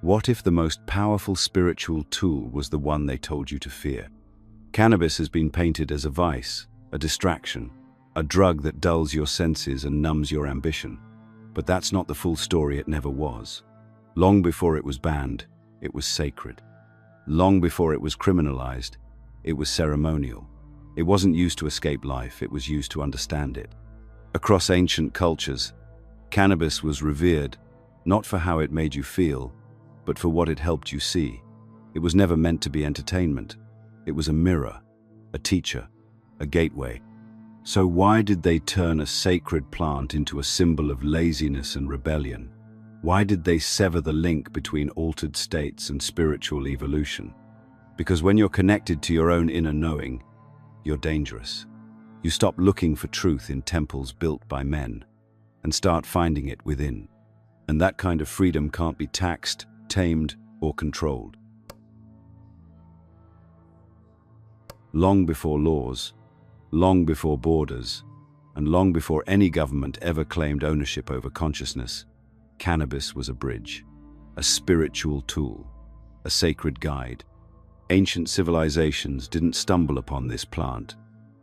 What if the most powerful spiritual tool was the one they told you to fear? Cannabis has been painted as a vice, a distraction, a drug that dulls your senses and numbs your ambition. But that's not the full story. It never was. Long before it was banned, it was sacred. Long before it was criminalized, it was ceremonial. It wasn't used to escape life, it was used to understand it. Across ancient cultures, cannabis was revered, not for how it made you feel, but for what it helped you see. It was never meant to be entertainment. It was a mirror, a teacher, a gateway. So why did they turn a sacred plant into a symbol of laziness and rebellion? Why did they sever the link between altered states and spiritual evolution? Because when you're connected to your own inner knowing, you're dangerous. You stop looking for truth in temples built by men and start finding it within. And that kind of freedom can't be taxed, tamed, or controlled. Long before laws, long before borders, and long before any government ever claimed ownership over consciousness, cannabis was a bridge, a spiritual tool, a sacred guide. Ancient civilizations didn't stumble upon this plant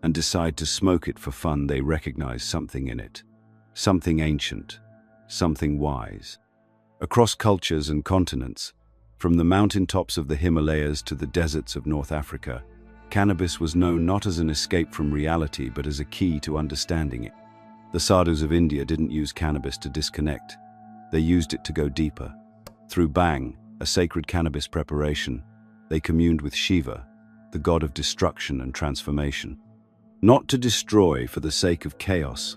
and decide to smoke it for fun. They recognized something in it, something ancient, something wise. Across cultures and continents, from the mountaintops of the Himalayas to the deserts of North Africa, cannabis was known not as an escape from reality, but as a key to understanding it. The sadhus of India didn't use cannabis to disconnect. They used it to go deeper. Through Bhang, a sacred cannabis preparation, they communed with Shiva, the god of destruction and transformation. Not to destroy for the sake of chaos,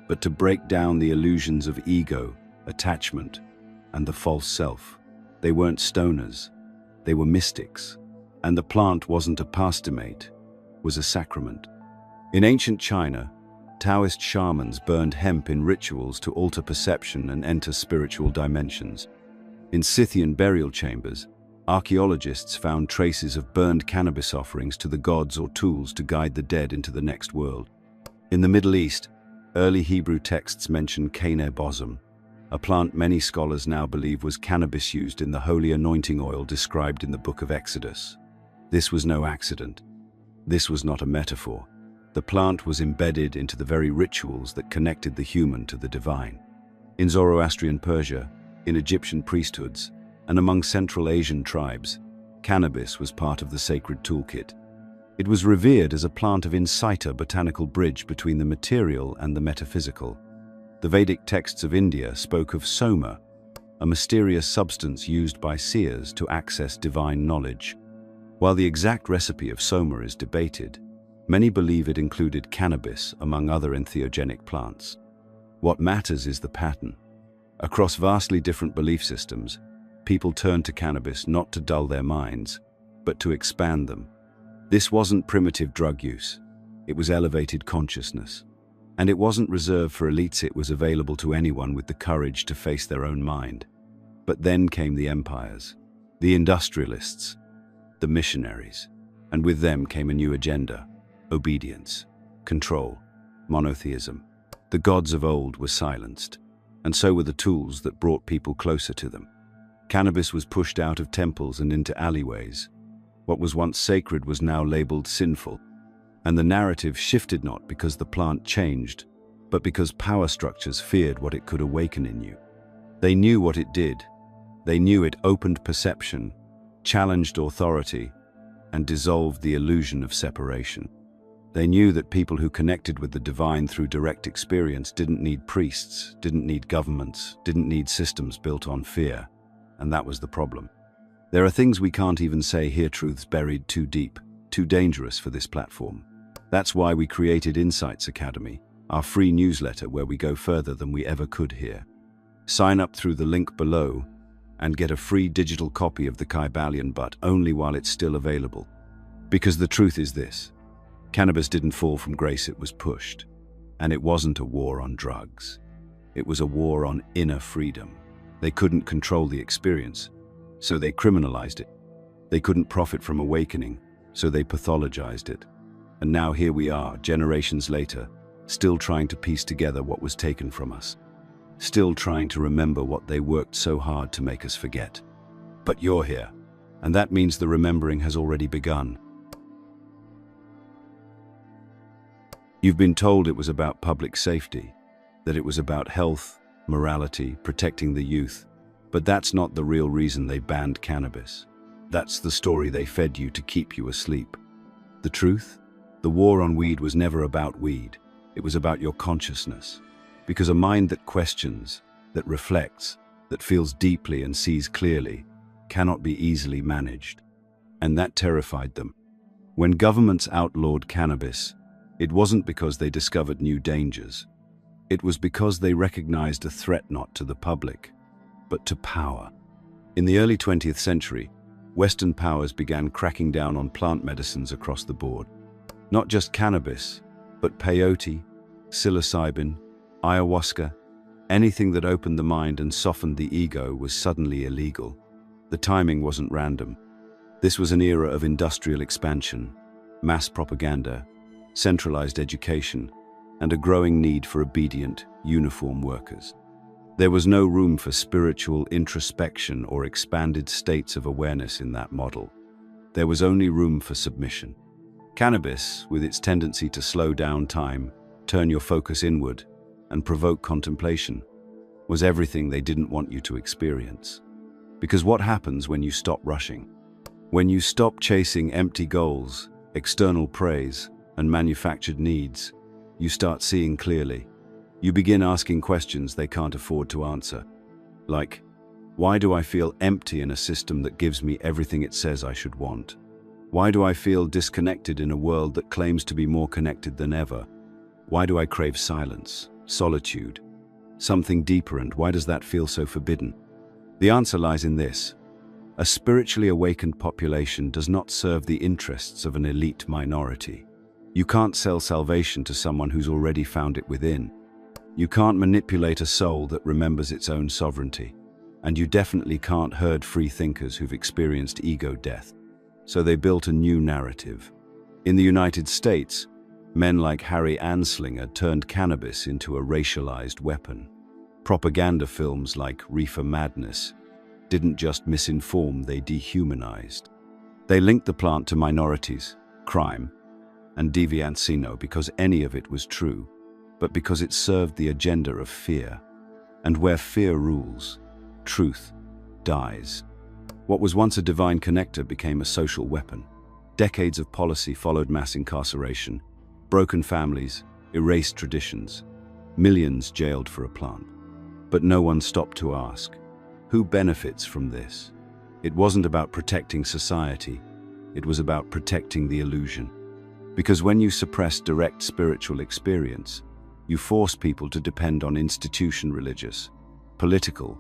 but to break down the illusions of ego, attachment, and the false self. They weren't stoners, they were mystics. And the plant wasn't a pastimate, was a sacrament. In ancient China, Taoist shamans burned hemp in rituals to alter perception and enter spiritual dimensions. In Scythian burial chambers, archaeologists found traces of burned cannabis offerings to the gods or tools to guide the dead into the next world. In the Middle East, early Hebrew texts mention cannabis, a plant many scholars now believe was cannabis used in the holy anointing oil described in the book of Exodus. This was no accident. This was not a metaphor. The plant was embedded into the very rituals that connected the human to the divine. In Zoroastrian Persia, in Egyptian priesthoods, and among Central Asian tribes, cannabis was part of the sacred toolkit. It was revered as a plant of insight, a botanical bridge between the material and the metaphysical. The Vedic texts of India spoke of soma, a mysterious substance used by seers to access divine knowledge. While the exact recipe of soma is debated, many believe it included cannabis among other entheogenic plants. What matters is the pattern. Across vastly different belief systems, people turned to cannabis not to dull their minds, but to expand them. This wasn't primitive drug use. It was elevated consciousness. And it wasn't reserved for elites, it was available to anyone with the courage to face their own mind. But then came the empires, the industrialists, the missionaries, and with them came a new agenda: obedience, control, monotheism. The gods of old were silenced, and so were the tools that brought people closer to them. Cannabis was pushed out of temples and into alleyways. What was once sacred was now labeled sinful, and the narrative shifted not because the plant changed, but because power structures feared what it could awaken in you. They knew what it did. They knew it opened perception, challenged authority, and dissolved the illusion of separation. They knew that people who connected with the divine through direct experience didn't need priests, didn't need governments, didn't need systems built on fear, and that was the problem. There are things we can't even say here, truths buried too deep, too dangerous for this platform. That's why we created Insights Academy, our free newsletter where we go further than we ever could here. Sign up through the link below and get a free digital copy of the Kybalion, but only while it's still available. Because the truth is this: cannabis didn't fall from grace, it was pushed. And it wasn't a war on drugs. It was a war on inner freedom. They couldn't control the experience, so they criminalized it. They couldn't profit from awakening, so they pathologized it. And now here we are, generations later, still trying to piece together what was taken from us. Still trying to remember what they worked so hard to make us forget. But you're here, and that means the remembering has already begun. You've been told it was about public safety, that it was about health, morality, protecting the youth, but that's not the real reason they banned cannabis. That's the story they fed you to keep you asleep. The truth? The war on weed was never about weed. It was about your consciousness. Because a mind that questions, that reflects, that feels deeply and sees clearly, cannot be easily managed. And that terrified them. When governments outlawed cannabis, it wasn't because they discovered new dangers. It was because they recognized a threat not to the public, but to power. In the early 20th century, Western powers began cracking down on plant medicines across the board. Not just cannabis, but peyote, psilocybin, ayahuasca, anything that opened the mind and softened the ego was suddenly illegal. The timing wasn't random. This was an era of industrial expansion, mass propaganda, centralized education, and a growing need for obedient, uniform workers. There was no room for spiritual introspection or expanded states of awareness in that model. There was only room for submission. Cannabis, with its tendency to slow down time, turn your focus inward, and provoke contemplation, was everything they didn't want you to experience. Because what happens when you stop rushing? When you stop chasing empty goals, external praise, and manufactured needs, you start seeing clearly. You begin asking questions they can't afford to answer. Like, why do I feel empty in a system that gives me everything it says I should want? Why do I feel disconnected in a world that claims to be more connected than ever? Why do I crave silence, solitude, something deeper, and why does that feel so forbidden? The answer lies in this. A spiritually awakened population does not serve the interests of an elite minority. You can't sell salvation to someone who's already found it within. You can't manipulate a soul that remembers its own sovereignty. And you definitely can't herd free thinkers who've experienced ego death. So they built a new narrative. In the United States, men like Harry Anslinger turned cannabis into a racialized weapon. Propaganda films like Reefer Madness didn't just misinform, they dehumanized. They linked the plant to minorities, crime, and deviance not because any of it was true, but because it served the agenda of fear. And where fear rules, truth dies. What was once a divine connector became a social weapon. Decades of policy followed mass incarceration, broken families, erased traditions, millions jailed for a plant. But no one stopped to ask, who benefits from this? It wasn't about protecting society, it was about protecting the illusion. Because when you suppress direct spiritual experience, you force people to depend on institution religious, political,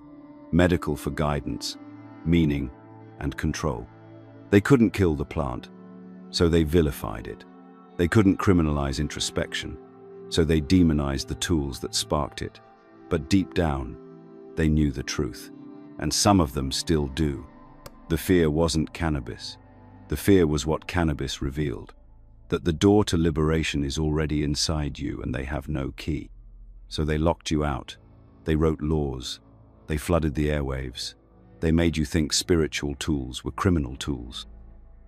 medical for guidance, meaning, and control. They couldn't kill the plant, so they vilified it. They couldn't criminalize introspection, so they demonized the tools that sparked it. But deep down, they knew the truth, and some of them still do. The fear wasn't cannabis. The fear was what cannabis revealed, that the door to liberation is already inside you and they have no key. So they locked you out. They wrote laws. They flooded the airwaves. They made you think spiritual tools were criminal tools.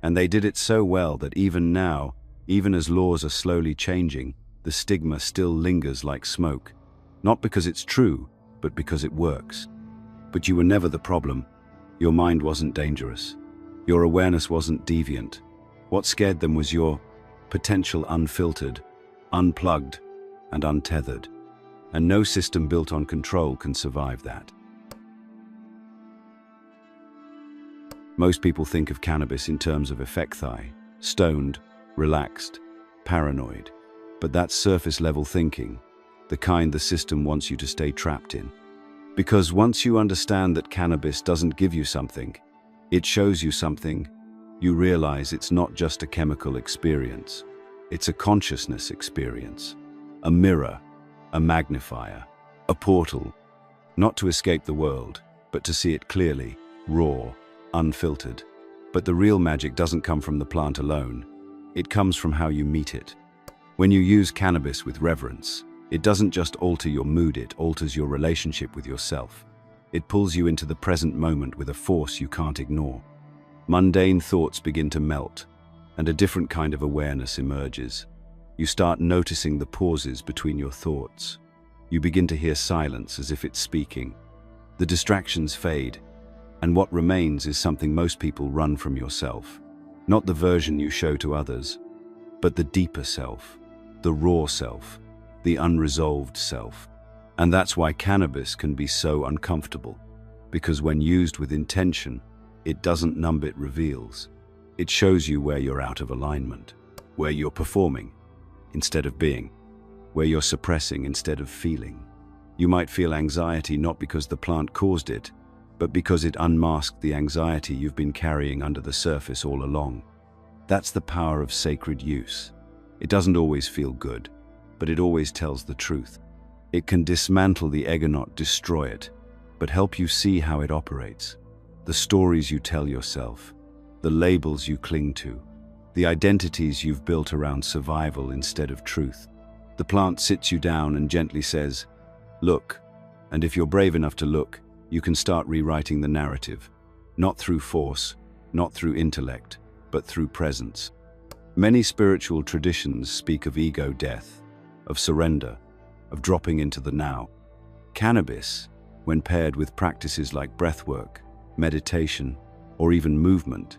And they did it so well that even now, even as laws are slowly changing, the stigma still lingers like smoke. Not because it's true, but because it works. But you were never the problem. Your mind wasn't dangerous. Your awareness wasn't deviant. What scared them was your potential unfiltered, unplugged, and untethered. And no system built on control can survive that. Most people think of cannabis in terms of effecti, stoned, relaxed, paranoid. But that's surface-level thinking, the kind the system wants you to stay trapped in. Because once you understand that cannabis doesn't give you something, it shows you something, you realize it's not just a chemical experience. It's a consciousness experience. A mirror, a magnifier, a portal, not to escape the world, but to see it clearly, raw, unfiltered. But the real magic doesn't come from the plant alone. It comes from how you meet it. When you use cannabis with reverence, it doesn't just alter your mood, it alters your relationship with yourself. It pulls you into the present moment with a force you can't ignore. Mundane thoughts begin to melt, and a different kind of awareness emerges. You start noticing the pauses between your thoughts. You begin to hear silence as if it's speaking. The distractions fade, and what remains is something most people run from: yourself. Not the version you show to others, but the deeper self, the raw self, the unresolved self. And that's why cannabis can be so uncomfortable, because when used with intention, it doesn't numb, it reveals. It shows you where you're out of alignment, where you're performing instead of being, where you're suppressing instead of feeling. You might feel anxiety not because the plant caused it, but because it unmasked the anxiety you've been carrying under the surface all along. That's the power of sacred use. It doesn't always feel good, but it always tells the truth. It can dismantle the ego, not destroy it, but help you see how it operates. The stories you tell yourself, the labels you cling to, the identities you've built around survival instead of truth. The plant sits you down and gently says, "Look," and if you're brave enough to look, you can start rewriting the narrative, not through force, not through intellect, but through presence. Many spiritual traditions speak of ego death, of surrender, of dropping into the now. Cannabis, when paired with practices like breathwork, meditation, or even movement,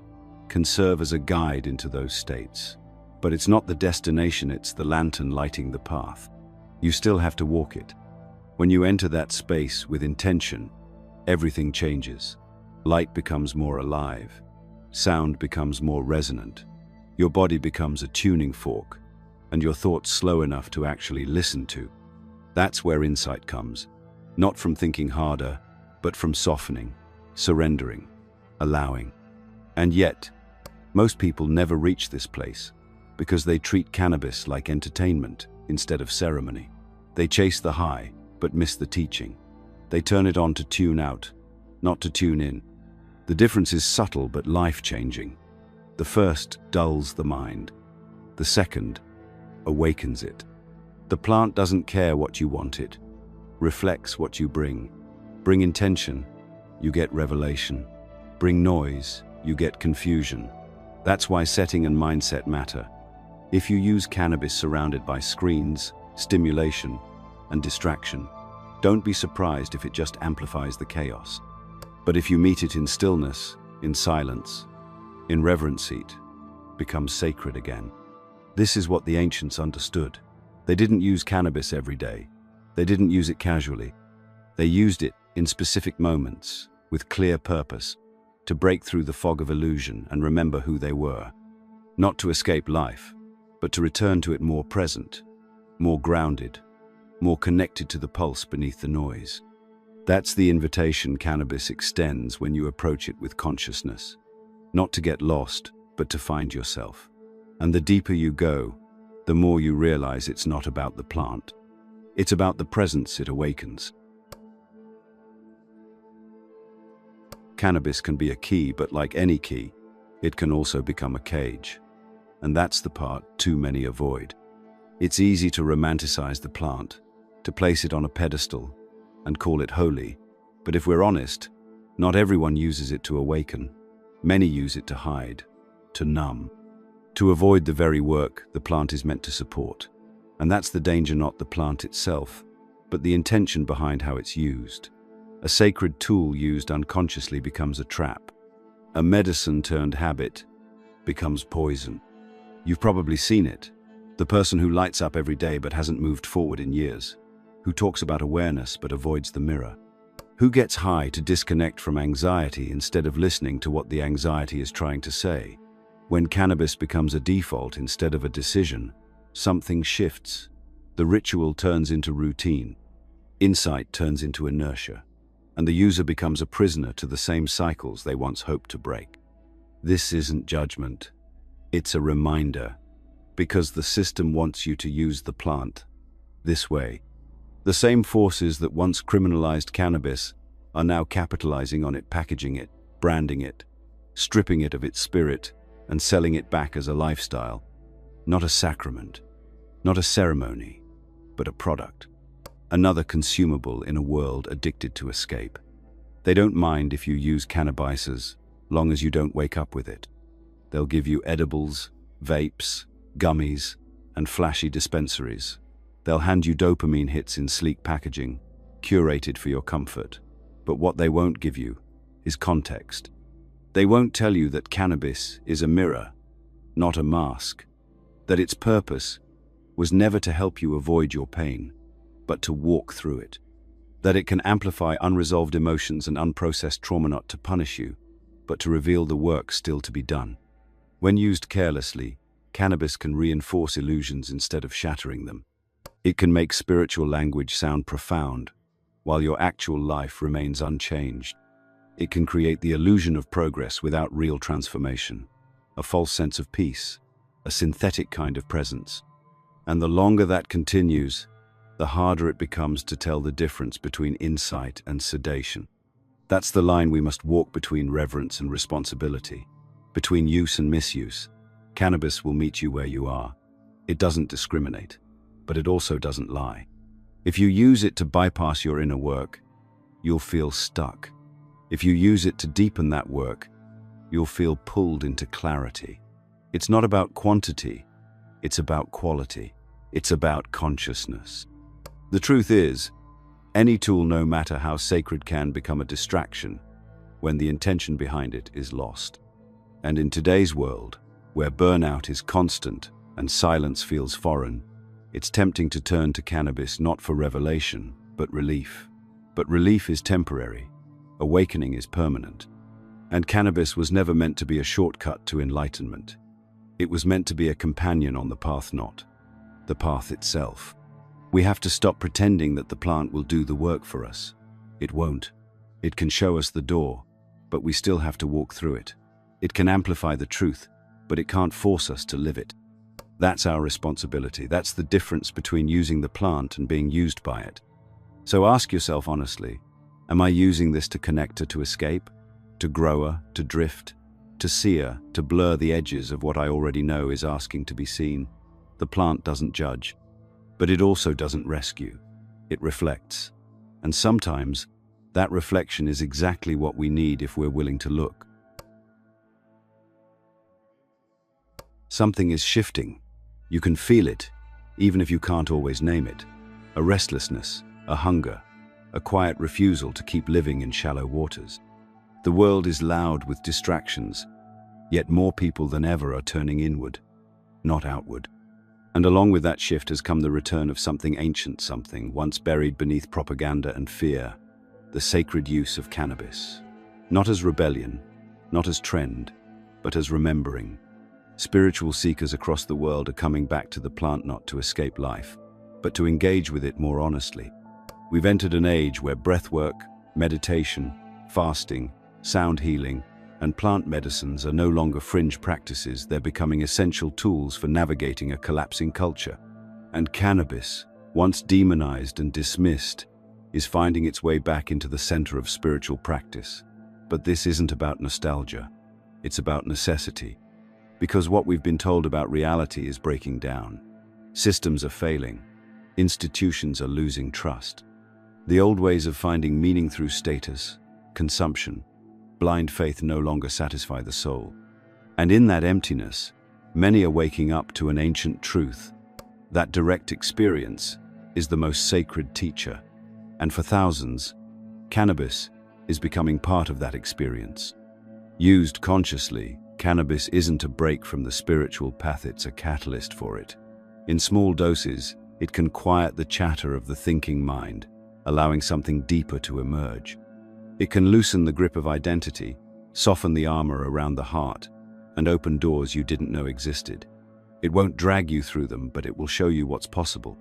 can serve as a guide into those states. But it's not the destination, it's the lantern lighting the path. You still have to walk it. When you enter that space with intention, everything changes. Light becomes more alive. Sound becomes more resonant. Your body becomes a tuning fork, and your thoughts slow enough to actually listen to. That's where insight comes, not from thinking harder, but from softening, surrendering, allowing. And yet, most people never reach this place because they treat cannabis like entertainment instead of ceremony. They chase the high, but miss the teaching. They turn it on to tune out, not to tune in. The difference is subtle but life-changing. The first dulls the mind. The second awakens it. The plant doesn't care what you want, it reflects what you bring. Bring intention, you get revelation. Bring noise, you get confusion. That's why setting and mindset matter. If you use cannabis surrounded by screens, stimulation, and distraction, don't be surprised if it just amplifies the chaos. But if you meet it in stillness, in silence, in reverence, it becomes sacred again. This is what the ancients understood. They didn't use cannabis every day. They didn't use it casually. They used it in specific moments, with clear purpose, to break through the fog of illusion and remember who they were. Not to escape life, but to return to it more present, more grounded, more connected to the pulse beneath the noise. That's the invitation cannabis extends when you approach it with consciousness. Not to get lost, but to find yourself. And the deeper you go, the more you realize it's not about the plant. It's about the presence it awakens. Cannabis can be a key, but like any key, it can also become a cage. And that's the part too many avoid. It's easy to romanticize the plant, to place it on a pedestal, and call it holy. But if we're honest, not everyone uses it to awaken. Many use it to hide, to numb, to avoid the very work the plant is meant to support. And that's the danger, not the plant itself, but the intention behind how it's used. A sacred tool used unconsciously becomes a trap. A medicine turned habit becomes poison. You've probably seen it. The person who lights up every day but hasn't moved forward in years. Who talks about awareness but avoids the mirror. Who gets high to disconnect from anxiety instead of listening to what the anxiety is trying to say. When cannabis becomes a default instead of a decision, something shifts. The ritual turns into routine. Insight turns into inertia. And the user becomes a prisoner to the same cycles they once hoped to break. This isn't judgment. It's a reminder. Because the system wants you to use the plant this way. The same forces that once criminalized cannabis are now capitalizing on it, packaging it, branding it, stripping it of its spirit, and selling it back as a lifestyle. Not a sacrament, not a ceremony, but a product. Another consumable in a world addicted to escape. They don't mind if you use cannabis as long as you don't wake up with it. They'll give you edibles, vapes, gummies, and flashy dispensaries. They'll hand you dopamine hits in sleek packaging, curated for your comfort. But what they won't give you is context. They won't tell you that cannabis is a mirror, not a mask, that its purpose was never to help you avoid your pain, but to walk through it, that it can amplify unresolved emotions and unprocessed trauma, not to punish you, but to reveal the work still to be done. When used carelessly, cannabis can reinforce illusions instead of shattering them. It can make spiritual language sound profound, while your actual life remains unchanged. It can create the illusion of progress without real transformation, a false sense of peace, a synthetic kind of presence. And the longer that continues, the harder it becomes to tell the difference between insight and sedation. That's the line we must walk between reverence and responsibility, between use and misuse. Cannabis will meet you where you are. It doesn't discriminate, but it also doesn't lie. If you use it to bypass your inner work, you'll feel stuck. If you use it to deepen that work, you'll feel pulled into clarity. It's not about quantity, it's about quality. It's about consciousness. The truth is, any tool, no matter how sacred, can become a distraction when the intention behind it is lost. And in today's world, where burnout is constant and silence feels foreign, it's tempting to turn to cannabis not for revelation, but relief. But relief is temporary. Awakening is permanent. And cannabis was never meant to be a shortcut to enlightenment. It was meant to be a companion on the path, not the path itself. We have to stop pretending that the plant will do the work for us. It won't. It can show us the door, but we still have to walk through it. It can amplify the truth, but it can't force us to live it. That's our responsibility. That's the difference between using the plant and being used by it. So ask yourself honestly, am I using this to connect or to escape, to grow or to drift, to sear, to blur the edges of what I already know is asking to be seen? The plant doesn't judge, but it also doesn't rescue. It reflects. And sometimes, that reflection is exactly what we need if we're willing to look. Something is shifting. You can feel it, even if you can't always name it. A restlessness, a hunger, a quiet refusal to keep living in shallow waters. The world is loud with distractions, yet more people than ever are turning inward, not outward. And along with that shift has come the return of something ancient, something once buried beneath propaganda and fear, the sacred use of cannabis. Not as rebellion, not as trend, but as remembering. Spiritual seekers across the world are coming back to the plant not to escape life, but to engage with it more honestly. We've entered an age where breathwork, meditation, fasting, sound healing, and plant medicines are no longer fringe practices. They're becoming essential tools for navigating a collapsing culture. And cannabis, once demonized and dismissed, is finding its way back into the center of spiritual practice. But this isn't about nostalgia. It's about necessity. Because what we've been told about reality is breaking down. Systems are failing. Institutions are losing trust. The old ways of finding meaning through status, consumption, blind faith no longer satisfy the soul. And in that emptiness, many are waking up to an ancient truth. That direct experience is the most sacred teacher. And for thousands, cannabis is becoming part of that experience. Used consciously, cannabis isn't a break from the spiritual path, it's a catalyst for it. In small doses, it can quiet the chatter of the thinking mind, allowing something deeper to emerge. It can loosen the grip of identity, soften the armor around the heart, and open doors you didn't know existed. It won't drag you through them, but it will show you what's possible.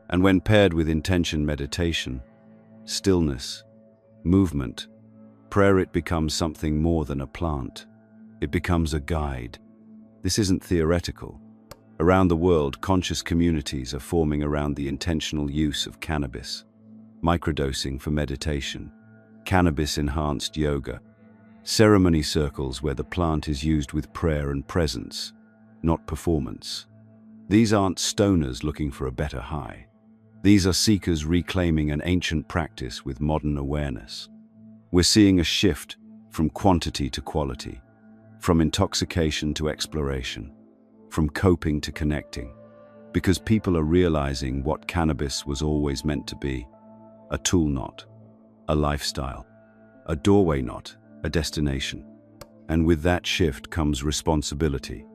And when paired with intention, meditation, stillness, movement, prayer, it becomes something more than a plant. It becomes a guide. This isn't theoretical. Around the world, conscious communities are forming around the intentional use of cannabis. Microdosing for meditation, cannabis-enhanced yoga, ceremony circles where the plant is used with prayer and presence, not performance. These aren't stoners looking for a better high. These are seekers reclaiming an ancient practice with modern awareness. We're seeing a shift from quantity to quality, from intoxication to exploration, from coping to connecting, because people are realizing what cannabis was always meant to be: a tool, not a lifestyle, a doorway, not a destination. And with that shift comes responsibility,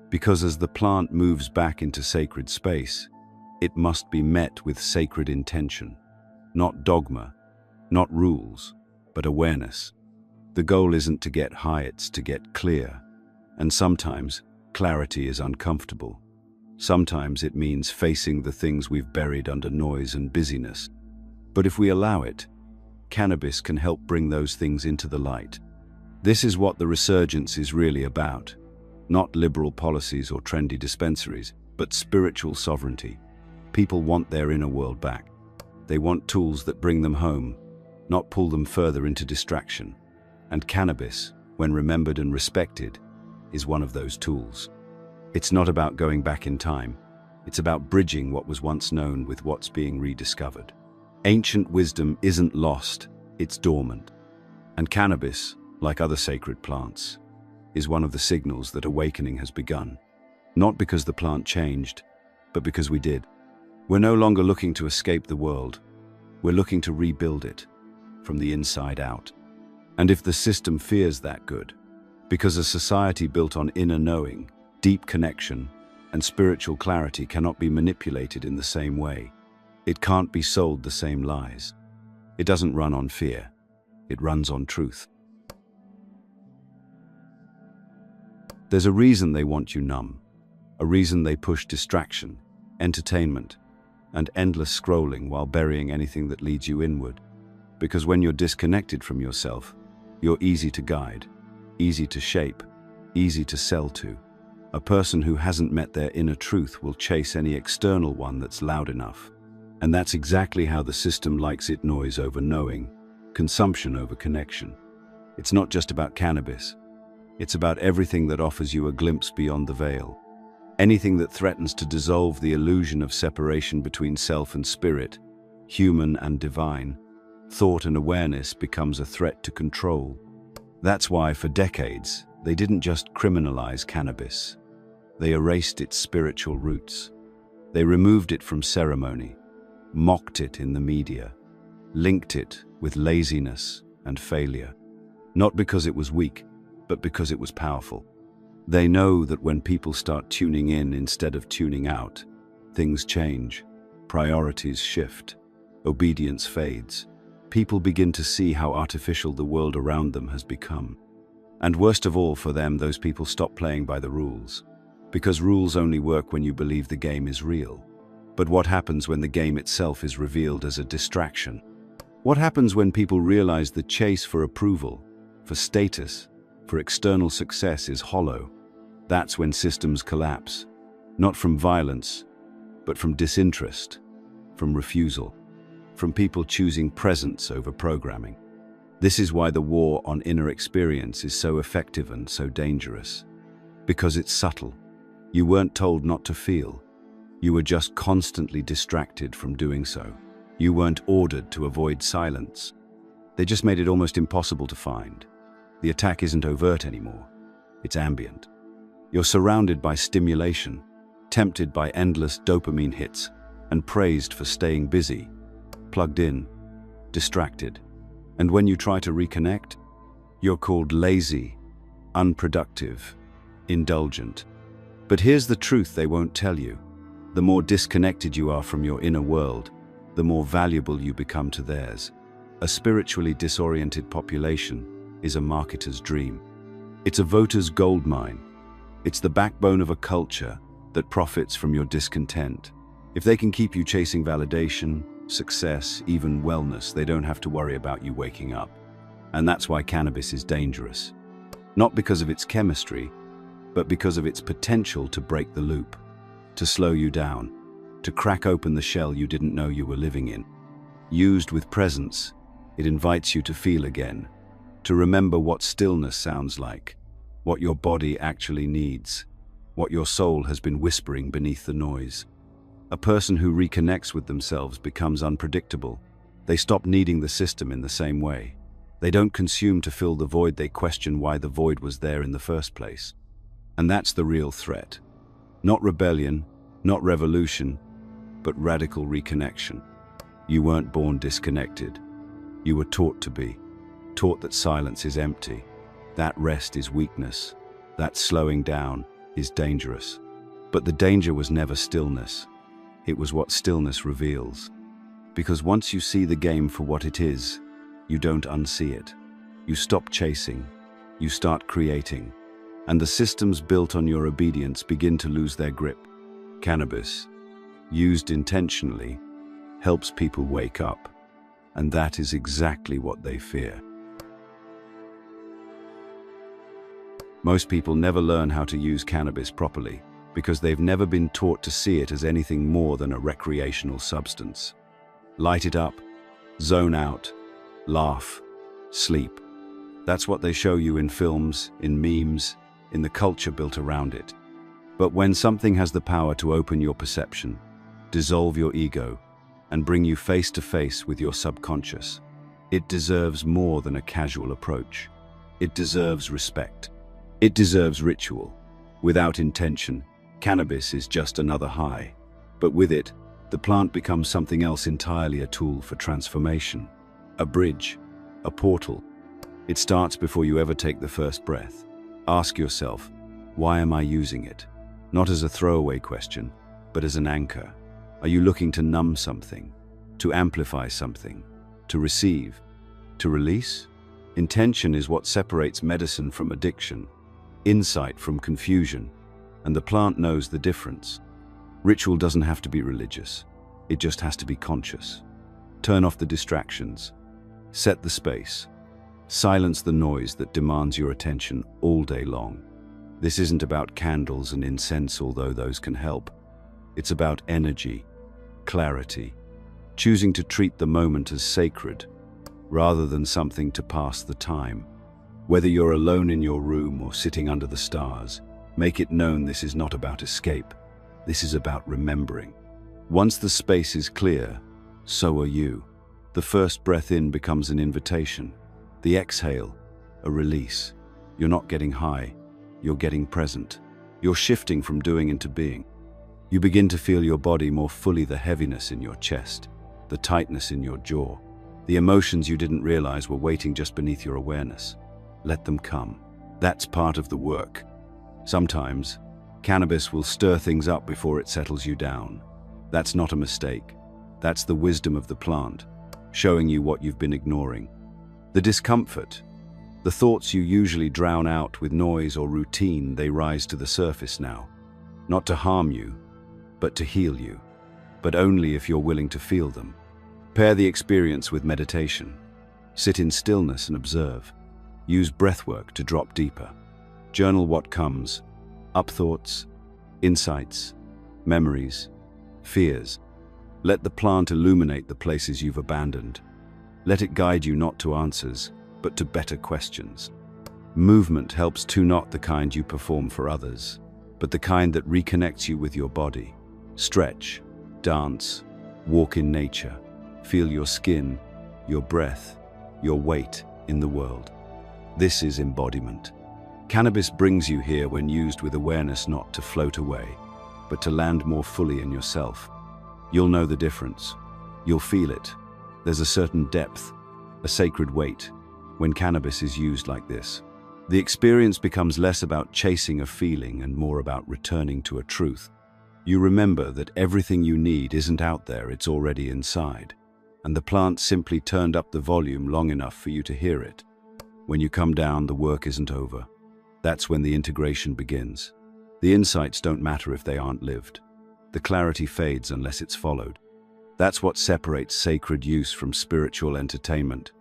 because as the plant moves back into sacred space, it must be met with sacred intention, not dogma, not rules, but awareness. The goal isn't to get high, it's to get clear. And sometimes clarity is uncomfortable. Sometimes it means facing the things we've buried under noise and busyness. But if we allow it, cannabis can help bring those things into the light. This is what the resurgence is really about. Not liberal policies or trendy dispensaries, but spiritual sovereignty. People want their inner world back. They want tools that bring them home, not pull them further into distraction. And cannabis, when remembered and respected, is one of those tools. It's not about going back in time. It's about bridging what was once known with what's being rediscovered. Ancient wisdom isn't lost, it's dormant. And cannabis, like other sacred plants, is one of the signals that awakening has begun. Not because the plant changed, but because we did. We're no longer looking to escape the world. We're looking to rebuild it from the inside out. And if the system fears that, good, because a society built on inner knowing, deep connection, and spiritual clarity cannot be manipulated in the same way. It can't be sold the same lies. It doesn't run on fear. It runs on truth. There's a reason they want you numb, a reason they push distraction, entertainment, and endless scrolling while burying anything that leads you inward. Because when you're disconnected from yourself, you're easy to guide, easy to shape, easy to sell to. A person who hasn't met their inner truth will chase any external one that's loud enough. And that's exactly how the system likes it: noise over knowing, consumption over connection. It's not just about cannabis. It's about everything that offers you a glimpse beyond the veil. Anything that threatens to dissolve the illusion of separation between self and spirit, human and divine. Thought and awareness becomes a threat to control. That's why, for decades, they didn't just criminalize cannabis. They erased its spiritual roots. They removed it from ceremony, mocked it in the media, linked it with laziness and failure. Not because it was weak, but because it was powerful. They know that when people start tuning in instead of tuning out, things change, priorities shift, obedience fades. People begin to see how artificial the world around them has become. And worst of all for them, those people stop playing by the rules. Because rules only work when you believe the game is real. But what happens when the game itself is revealed as a distraction? What happens when people realize the chase for approval, for status, for external success is hollow? That's when systems collapse. Not from violence, but from disinterest, from refusal, from people choosing presence over programming. This is why the war on inner experience is so effective and so dangerous. Because it's subtle. You weren't told not to feel. You were just constantly distracted from doing so. You weren't ordered to avoid silence. They just made it almost impossible to find. The attack isn't overt anymore. It's ambient. You're surrounded by stimulation, tempted by endless dopamine hits, and praised for staying busy, plugged in, distracted. And when you try to reconnect, you're called lazy, unproductive, indulgent. But here's the truth they won't tell you. The more disconnected you are from your inner world, the more valuable you become to theirs. A spiritually disoriented population is a marketer's dream. It's a voter's goldmine. It's the backbone of a culture that profits from your discontent. If they can keep you chasing validation, success, even wellness, they don't have to worry about you waking up. And that's why cannabis is dangerous. Not because of its chemistry, but because of its potential to break the loop, to slow you down, to crack open the shell you didn't know you were living in. Used with presence, it invites you to feel again, to remember what stillness sounds like, what your body actually needs, what your soul has been whispering beneath the noise. A person who reconnects with themselves becomes unpredictable. They stop needing the system in the same way. They don't consume to fill the void, they question why the void was there in the first place. And that's the real threat. Not rebellion, not revolution, but radical reconnection. You weren't born disconnected. You were taught to be. Taught that silence is empty, that rest is weakness, that slowing down is dangerous. But the danger was never stillness. It was what stillness reveals. Because once you see the game for what it is, you don't unsee it. You stop chasing, you start creating, and the systems built on your obedience begin to lose their grip. Cannabis, used intentionally, helps people wake up, and that is exactly what they fear. Most people never learn how to use cannabis properly because they've never been taught to see it as anything more than a recreational substance. Light it up, zone out, laugh, sleep. That's what they show you in films, in memes, in the culture built around it. But when something has the power to open your perception, dissolve your ego, and bring you face to face with your subconscious, it deserves more than a casual approach. It deserves respect. It deserves ritual. Without intention, cannabis is just another high. But with it, the plant becomes something else entirely, a tool for transformation. A bridge, a portal. It starts before you ever take the first breath. Ask yourself, why am I using it? Not as a throwaway question, but as an anchor. Are you looking to numb something, to amplify something, to receive, to release? Intention is what separates medicine from addiction, insight from confusion, and the plant knows the difference. Ritual doesn't have to be religious. It just has to be conscious. Turn off the distractions. Set the space. Silence the noise that demands your attention all day long. This isn't about candles and incense, although those can help. It's about energy, clarity, choosing to treat the moment as sacred, rather than something to pass the time. Whether you're alone in your room or sitting under the stars, make it known this is not about escape. This is about remembering. Once the space is clear, so are you. The first breath in becomes an invitation. The exhale, a release. You're not getting high, you're getting present. You're shifting from doing into being. You begin to feel your body more fully, the heaviness in your chest, the tightness in your jaw, the emotions you didn't realize were waiting just beneath your awareness. Let them come. That's part of the work. Sometimes, cannabis will stir things up before it settles you down. That's not a mistake. That's the wisdom of the plant, showing you what you've been ignoring. The discomfort, the thoughts you usually drown out with noise or routine, they rise to the surface now. Not to harm you, but to heal you. But only if you're willing to feel them. Pair the experience with meditation. Sit in stillness and observe. Use breathwork to drop deeper. Journal what comes. Up thoughts, insights, memories, fears. Let the plant illuminate the places you've abandoned. Let it guide you not to answers, but to better questions. Movement helps too, not the kind you perform for others, but the kind that reconnects you with your body. Stretch, dance, walk in nature. Feel your skin, your breath, your weight in the world. This is embodiment. Cannabis brings you here when used with awareness, not to float away, but to land more fully in yourself. You'll know the difference. You'll feel it. There's a certain depth, a sacred weight, when cannabis is used like this. The experience becomes less about chasing a feeling and more about returning to a truth. You remember that everything you need isn't out there, it's already inside. And the plant simply turned up the volume long enough for you to hear it. When you come down, the work isn't over. That's when the integration begins. The insights don't matter if they aren't lived. The clarity fades unless it's followed. That's what separates sacred use from spiritual entertainment.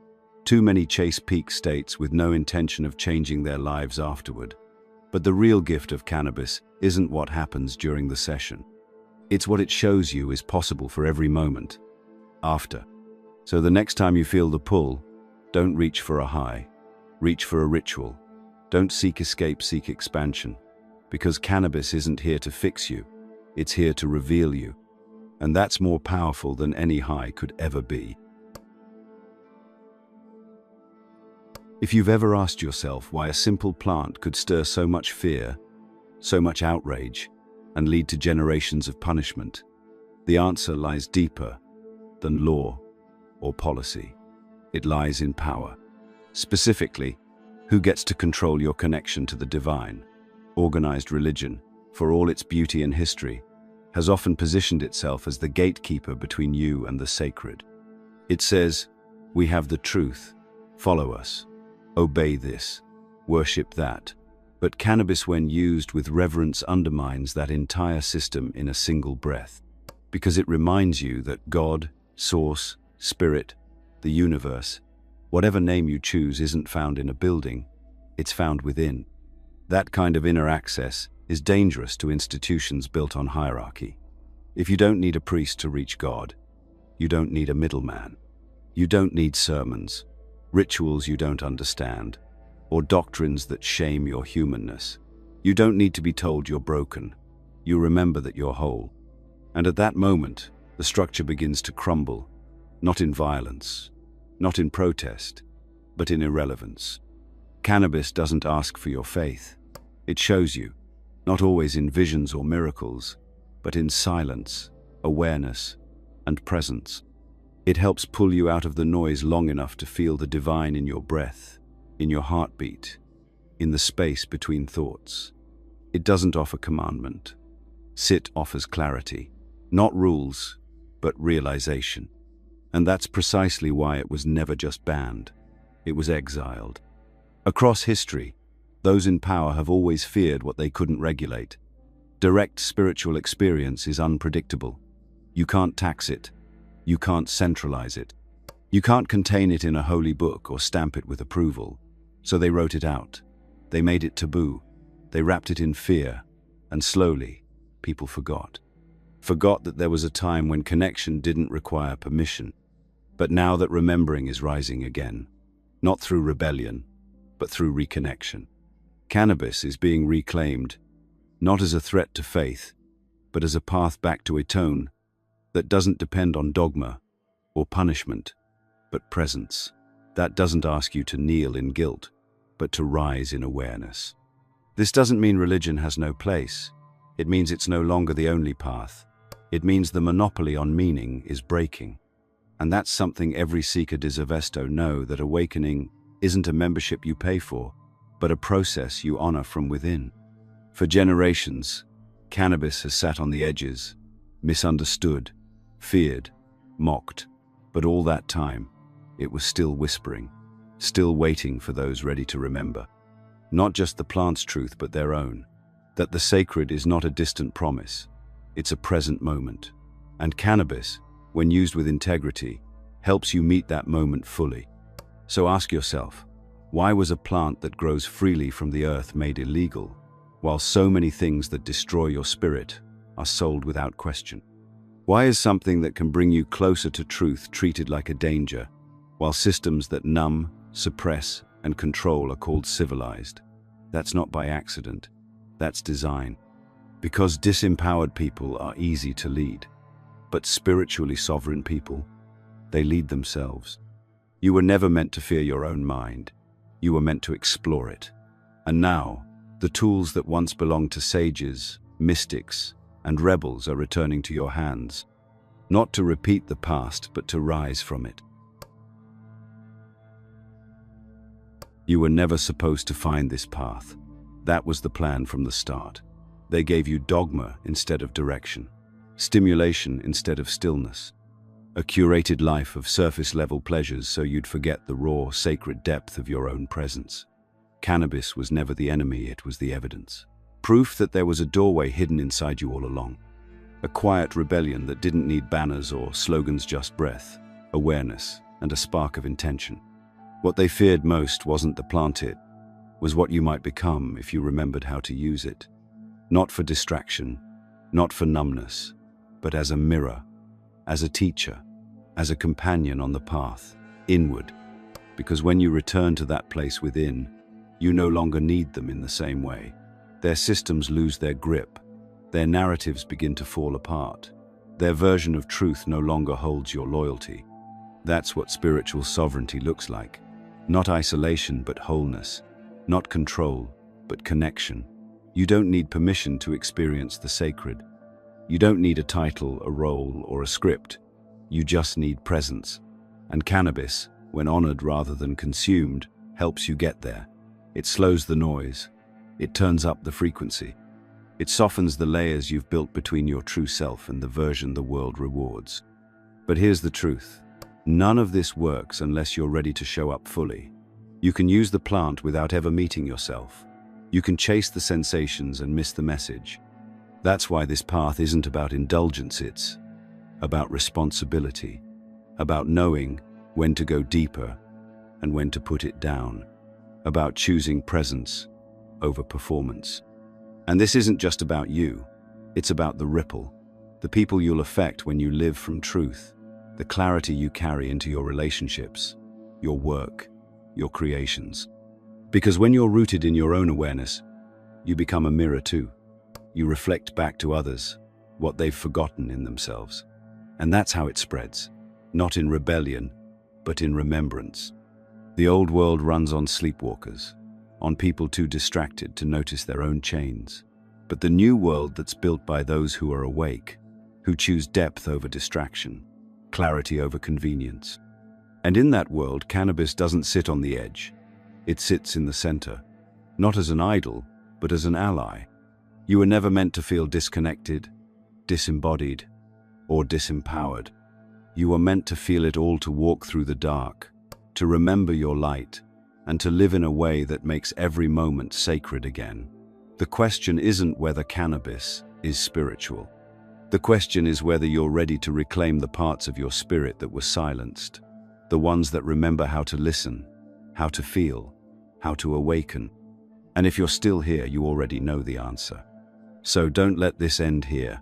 Too many chase peak states with no intention of changing their lives afterward. But the real gift of cannabis isn't what happens during the session. It's what it shows you is possible for every moment after. So the next time you feel the pull, don't reach for a high. Reach for a ritual. Don't seek escape, seek expansion. Because cannabis isn't here to fix you. It's here to reveal you. And that's more powerful than any high could ever be. If you've ever asked yourself why a simple plant could stir so much fear, so much outrage, and lead to generations of punishment, the answer lies deeper than law or policy. It lies in power. Specifically, who gets to control your connection to the divine? Organized religion, for all its beauty and history, has often positioned itself as the gatekeeper between you and the sacred. It says, "We have the truth. Follow us. Obey this. Worship that." But cannabis, when used with reverence, undermines that entire system in a single breath, because it reminds you that God, Source, Spirit, the universe, whatever name you choose, isn't found in a building, it's found within. That kind of inner access is dangerous to institutions built on hierarchy. If you don't need a priest to reach God, you don't need a middleman. You don't need sermons, rituals you don't understand, or doctrines that shame your humanness. You don't need to be told you're broken. You remember that you're whole. And at that moment, the structure begins to crumble, not in violence, not in protest, but in irrelevance. Cannabis doesn't ask for your faith. It shows you, not always in visions or miracles, but in silence, awareness, and presence. It helps pull you out of the noise long enough to feel the divine in your breath, in your heartbeat, in the space between thoughts. It doesn't offer commandment. Sit offers clarity, not rules, but realization. And that's precisely why it was never just banned. It was exiled. Across history, those in power have always feared what they couldn't regulate. Direct spiritual experience is unpredictable. You can't tax it. You can't centralize it. You can't contain it in a holy book or stamp it with approval. So they wrote it out. They made it taboo. They wrapped it in fear. And slowly, people forgot. Forgot that there was a time when connection didn't require permission. But now that remembering is rising again, not through rebellion, but through reconnection. Cannabis is being reclaimed, not as a threat to faith, but as a path back to a tone that doesn't depend on dogma or punishment, but presence. That doesn't ask you to kneel in guilt, but to rise in awareness. This doesn't mean religion has no place. It means it's no longer the only path. It means the monopoly on meaning is breaking. And that's something every seeker disempowered know, that awakening isn't a membership you pay for, but a process you honor from within. For generations, cannabis has sat on the edges, misunderstood, feared, mocked. But all that time, it was still whispering, still waiting for those ready to remember. Not just the plant's truth, but their own. That the sacred is not a distant promise, it's a present moment. And cannabis, when used with integrity, helps you meet that moment fully. So ask yourself, why was a plant that grows freely from the earth made illegal, while so many things that destroy your spirit are sold without question? Why is something that can bring you closer to truth treated like a danger, while systems that numb, suppress, and control are called civilized? That's not by accident. That's design. Because disempowered people are easy to lead. But spiritually sovereign people, they lead themselves. You were never meant to fear your own mind. You were meant to explore it. And now, the tools that once belonged to sages, mystics, and rebels are returning to your hands, not to repeat the past, but to rise from it. You were never supposed to find this path. That was the plan from the start. They gave you dogma instead of direction, stimulation instead of stillness, a curated life of surface-level pleasures so you'd forget the raw, sacred depth of your own presence. Cannabis was never the enemy, it was the evidence. Proof that there was a doorway hidden inside you all along. A quiet rebellion that didn't need banners or slogans, just breath, awareness, and a spark of intention. What they feared most wasn't the plant, it was what you might become if you remembered how to use it. Not for distraction, not for numbness, but as a mirror, as a teacher, as a companion on the path, inward. Because when you return to that place within, you no longer need them in the same way. Their systems lose their grip. Their narratives begin to fall apart. Their version of truth no longer holds your loyalty. That's what spiritual sovereignty looks like. Not isolation, but wholeness. Not control, but connection. You don't need permission to experience the sacred. You don't need a title, a role, or a script. You just need presence. And cannabis, when honored rather than consumed, helps you get there. It slows the noise. It turns up the frequency. It softens the layers you've built between your true self and the version the world rewards. But here's the truth. None of this works unless you're ready to show up fully. You can use the plant without ever meeting yourself. You can chase the sensations and miss the message. That's why this path isn't about indulgence, it's about responsibility, about knowing when to go deeper and when to put it down, about choosing presence over performance. And this isn't just about you, it's about the ripple, the people you'll affect when you live from truth, the clarity you carry into your relationships, your work, your creations. Because when you're rooted in your own awareness, you become a mirror too. You reflect back to others what they've forgotten in themselves. And that's how it spreads, not in rebellion, but in remembrance. The old world runs on sleepwalkers, on people too distracted to notice their own chains. But the new world that's built by those who are awake, who choose depth over distraction, clarity over convenience. And in that world, cannabis doesn't sit on the edge. It sits in the center, not as an idol, but as an ally. You were never meant to feel disconnected, disembodied, or disempowered. You were meant to feel it all, to walk through the dark, to remember your light, and to live in a way that makes every moment sacred again. The question isn't whether cannabis is spiritual. The question is whether you're ready to reclaim the parts of your spirit that were silenced, the ones that remember how to listen, how to feel, how to awaken. And if you're still here, you already know the answer. So don't let this end here.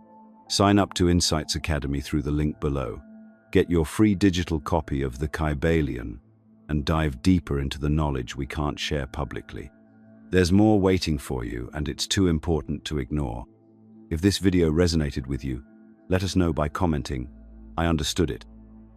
Sign up to Insights Academy through the link below. Get your free digital copy of The Kybalion and dive deeper into the knowledge we can't share publicly. There's more waiting for you, and it's too important to ignore. If this video resonated with you, let us know by commenting, "I understood it,"